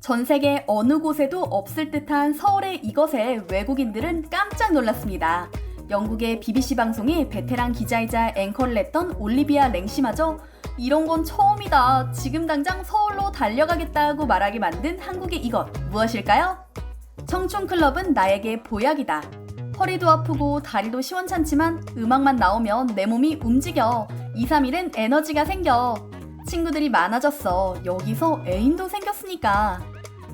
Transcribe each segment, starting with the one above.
전 세계 어느 곳에도 없을 듯한 서울의 이것에 외국인들은 깜짝 놀랐습니다. 영국의 BBC 방송의 베테랑 기자이자 앵커를 했던 올리비아 랭시마저 이런 건 처음이다. 지금 당장 서울로 달려가겠다고 말하게 만든 한국의 이것 무엇일까요? 청춘클럽은 나에게 보약이다. 허리도 아프고 다리도 시원찮지만 음악만 나오면 내 몸이 움직여. 2, 3일은 에너지가 생겨. 친구들이 많아졌어. 여기서 애인도 생겼으니까.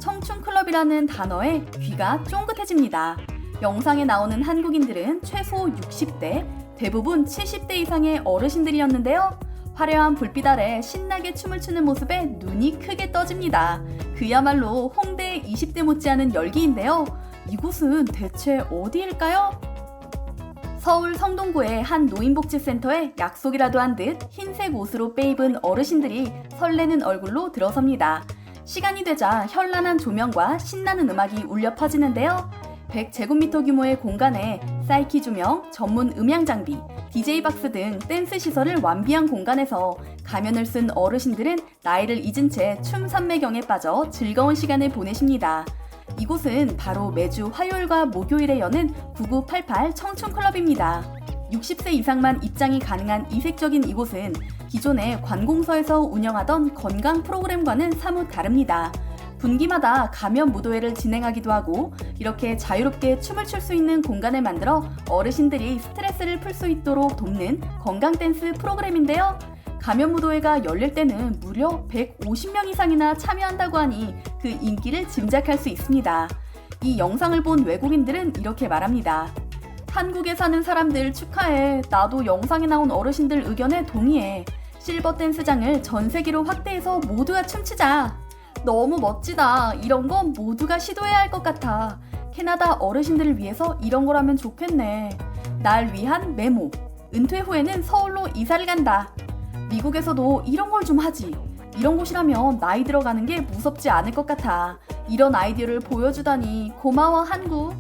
청춘클럽이라는 단어에 귀가 쫑긋해집니다. 영상에 나오는 한국인들은 최소 60대, 대부분 70대 이상의 어르신들이었는데요. 화려한 불빛 아래 신나게 춤을 추는 모습에 눈이 크게 떠집니다. 그야말로 홍대의 20대 못지않은 열기인데요. 이곳은 대체 어디일까요? 서울 성동구의 한 노인복지센터에 약속이라도 한 듯 흰색 옷으로 빼입은 어르신들이 설레는 얼굴로 들어섭니다. 시간이 되자 현란한 조명과 신나는 음악이 울려 퍼지는데요. 100제곱미터 규모의 공간에 사이키 조명, 전문 음향 장비, DJ 박스 등 댄스 시설을 완비한 공간에서 가면을 쓴 어르신들은 나이를 잊은 채 춤 산매경에 빠져 즐거운 시간을 보내십니다. 이곳은 바로 매주 화요일과 목요일에 여는 9988 청춘클럽입니다. 60세 이상만 입장이 가능한 이색적인 이곳은 기존의 관공서에서 운영하던 건강 프로그램과는 사뭇 다릅니다. 분기마다 가면 무도회를 진행하기도 하고 이렇게 자유롭게 춤을 출 수 있는 공간을 만들어 어르신들이 스트레스를 풀 수 있도록 돕는 건강 댄스 프로그램인데요. 가면 무도회가 열릴 때는 무려 150명 이상이나 참여한다고 하니 그 인기를 짐작할 수 있습니다. 이 영상을 본 외국인들은 이렇게 말합니다. 한국에 사는 사람들 축하해. 나도 영상에 나온 어르신들 의견에 동의해. 실버 댄스장을 전 세계로 확대해서 모두가 춤추자. 너무 멋지다. 이런 건 모두가 시도해야 할 것 같아. 캐나다 어르신들을 위해서 이런 거라면 좋겠네. 날 위한 메모. 은퇴 후에는 서울로 이사를 간다. 미국에서도 이런 걸 좀 하지. 이런 곳이라면 나이 들어가는 게 무섭지 않을 것 같아. 이런 아이디어를 보여주다니 고마워 한국.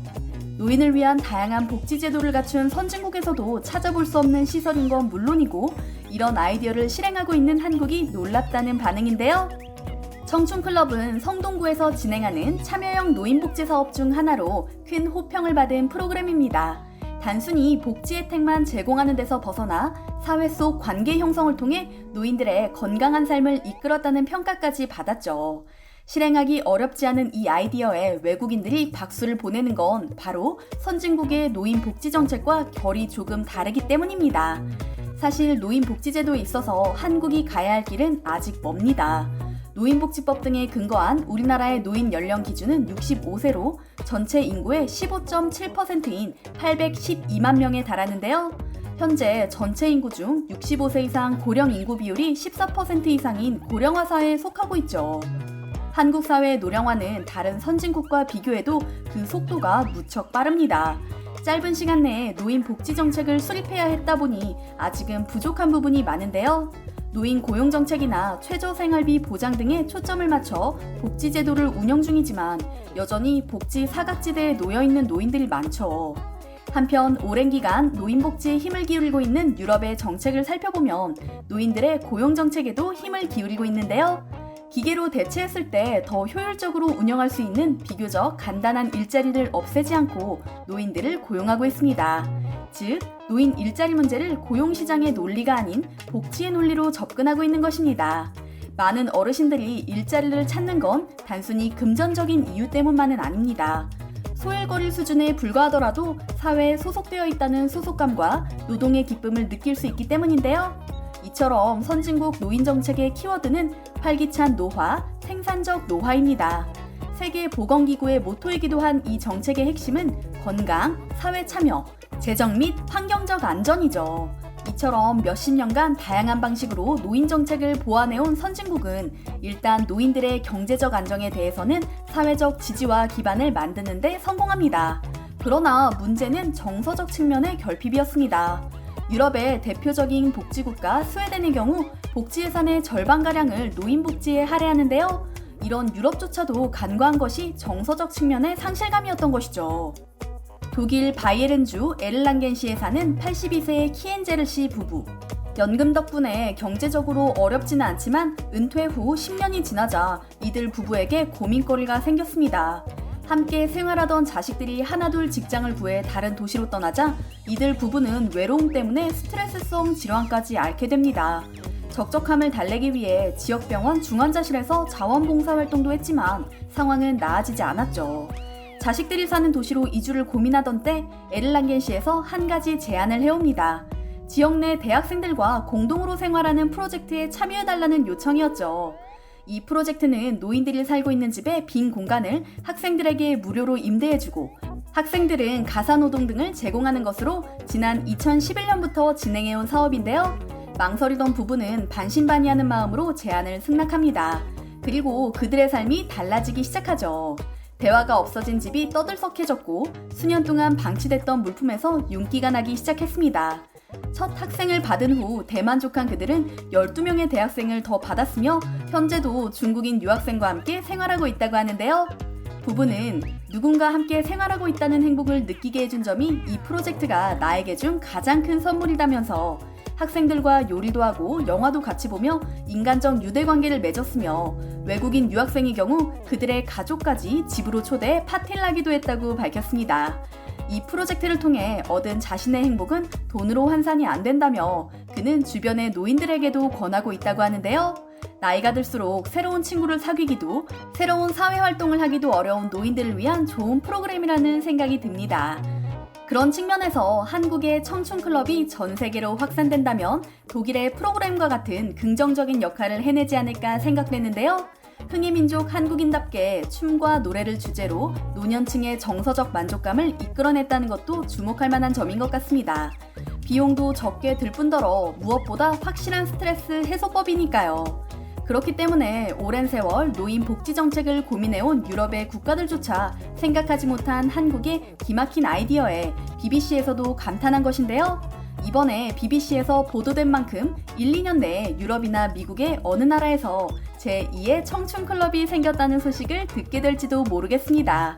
노인을 위한 다양한 복지 제도를 갖춘 선진국에서도 찾아볼 수 없는 시설인 건 물론이고 이런 아이디어를 실행하고 있는 한국이 놀랍다는 반응인데요. 청춘클럽은 성동구에서 진행하는 참여형 노인복지 사업 중 하나로 큰 호평을 받은 프로그램입니다. 단순히 복지 혜택만 제공하는 데서 벗어나 사회 속 관계 형성을 통해 노인들의 건강한 삶을 이끌었다는 평가까지 받았죠. 실행하기 어렵지 않은 이 아이디어에 외국인들이 박수를 보내는 건 바로 선진국의 노인 복지 정책과 결이 조금 다르기 때문입니다. 사실 노인 복지제도에 있어서 한국이 가야 할 길은 아직 멉니다. 노인복지법 등에 근거한 우리나라의 노인 연령 기준은 65세로 전체 인구의 15.7%인 812만 명에 달하는데요. 현재 전체 인구 중 65세 이상 고령 인구 비율이 14% 이상인 고령화 사회에 속하고 있죠. 한국 사회의 노령화는 다른 선진국과 비교해도 그 속도가 무척 빠릅니다. 짧은 시간 내에 노인 복지 정책을 수립해야 했다 보니 아직은 부족한 부분이 많은데요. 노인 고용 정책이나 최저 생활비 보장 등에 초점을 맞춰 복지 제도를 운영 중이지만 여전히 복지 사각지대에 놓여 있는 노인들이 많죠. 한편 오랜 기간 노인 복지에 힘을 기울이고 있는 유럽의 정책을 살펴보면 노인들의 고용 정책에도 힘을 기울이고 있는데요. 기계로 대체했을 때 더 효율적으로 운영할 수 있는 비교적 간단한 일자리를 없애지 않고 노인들을 고용하고 있습니다. 즉, 노인 일자리 문제를 고용시장의 논리가 아닌 복지의 논리로 접근하고 있는 것입니다. 많은 어르신들이 일자리를 찾는 건 단순히 금전적인 이유 때문만은 아닙니다. 소일거리 수준에 불과하더라도 사회에 소속되어 있다는 소속감과 노동의 기쁨을 느낄 수 있기 때문인데요. 이처럼 선진국 노인 정책의 키워드는 활기찬 노화, 생산적 노화입니다. 세계보건기구의 모토이기도 한 이 정책의 핵심은 건강, 사회 참여, 재정 및 환경적 안전이죠. 이처럼 몇십 년간 다양한 방식으로 노인 정책을 보완해온 선진국은 일단 노인들의 경제적 안정에 대해서는 사회적 지지와 기반을 만드는 데 성공합니다. 그러나 문제는 정서적 측면의 결핍이었습니다. 유럽의 대표적인 복지국가 스웨덴의 경우 복지 예산의 절반가량을 노인복지에 할애하는데요. 이런 유럽조차도 간과한 것이 정서적 측면의 상실감이었던 것이죠. 독일 바이에른주 에를랑겐시에 사는 82세의 키엔제르 씨 부부. 연금 덕분에 경제적으로 어렵지는 않지만 은퇴 후 10년이 지나자 이들 부부에게 고민거리가 생겼습니다. 함께 생활하던 자식들이 하나둘 직장을 구해 다른 도시로 떠나자 이들 부부는 외로움 때문에 스트레스성 질환까지 앓게 됩니다. 적적함을 달래기 위해 지역병원 중환자실에서 자원봉사 활동도 했지만 상황은 나아지지 않았죠. 자식들이 사는 도시로 이주를 고민하던 때 에를랑겐시에서 한 가지 제안을 해옵니다. 지역 내 대학생들과 공동으로 생활하는 프로젝트에 참여해달라는 요청이었죠. 이 프로젝트는 노인들이 살고 있는 집의 빈 공간을 학생들에게 무료로 임대해주고 학생들은 가사노동 등을 제공하는 것으로 지난 2011년부터 진행해온 사업인데요. 망설이던 부부는 반신반의하는 마음으로 제안을 승낙합니다. 그리고 그들의 삶이 달라지기 시작하죠. 대화가 없어진 집이 떠들썩해졌고 수년 동안 방치됐던 물품에서 윤기가 나기 시작했습니다. 첫 학생을 받은 후 대만족한 그들은 12명의 대학생을 더 받았으며 현재도 중국인 유학생과 함께 생활하고 있다고 하는데요. 부부는 누군가 함께 생활하고 있다는 행복을 느끼게 해준 점이 이 프로젝트가 나에게 준 가장 큰 선물이라면서 학생들과 요리도 하고 영화도 같이 보며 인간적 유대관계를 맺었으며 외국인 유학생의 경우 그들의 가족까지 집으로 초대해 파티를 하기도 했다고 밝혔습니다. 이 프로젝트를 통해 얻은 자신의 행복은 돈으로 환산이 안 된다며 그는 주변의 노인들에게도 권하고 있다고 하는데요. 나이가 들수록 새로운 친구를 사귀기도 새로운 사회활동을 하기도 어려운 노인들을 위한 좋은 프로그램이라는 생각이 듭니다. 그런 측면에서 한국의 청춘클럽이 전 세계로 확산된다면 독일의 프로그램과 같은 긍정적인 역할을 해내지 않을까 생각되는데요. 흥이민족 한국인답게 춤과 노래를 주제로 노년층의 정서적 만족감을 이끌어냈다는 것도 주목할 만한 점인 것 같습니다. 비용도 적게 들 뿐더러 무엇보다 확실한 스트레스 해소법이니까요. 그렇기 때문에 오랜 세월 노인 복지 정책을 고민해온 유럽의 국가들조차 생각하지 못한 한국의 기막힌 아이디어에 BBC에서도 감탄한 것인데요. 이번에 BBC에서 보도된 만큼 1, 2년 내에 유럽이나 미국의 어느 나라에서 제2의 청춘클럽이 생겼다는 소식을 듣게 될지도 모르겠습니다.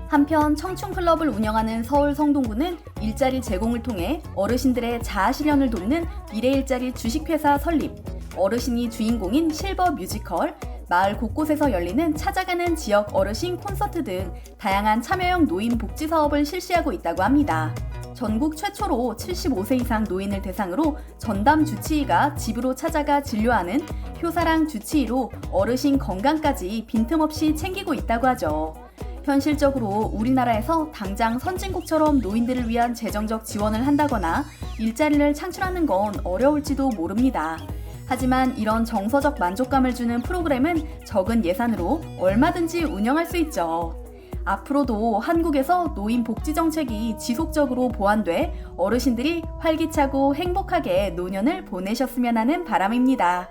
한편 청춘클럽을 운영하는 서울 성동구는 일자리 제공을 통해 어르신들의 자아실현을 돕는 미래일자리 주식회사 설립, 어르신이 주인공인 실버 뮤지컬, 마을 곳곳에서 열리는 찾아가는 지역 어르신 콘서트 등 다양한 참여형 노인 복지 사업을 실시하고 있다고 합니다. 전국 최초로 75세 이상 노인을 대상으로 전담 주치의가 집으로 찾아가 진료하는 효사랑 주치의로 어르신 건강까지 빈틈없이 챙기고 있다고 하죠. 현실적으로 우리나라에서 당장 선진국처럼 노인들을 위한 재정적 지원을 한다거나 일자리를 창출하는 건 어려울지도 모릅니다. 하지만 이런 정서적 만족감을 주는 프로그램은 적은 예산으로 얼마든지 운영할 수 있죠. 앞으로도 한국에서 노인 복지 정책이 지속적으로 보완돼 어르신들이 활기차고 행복하게 노년을 보내셨으면 하는 바람입니다.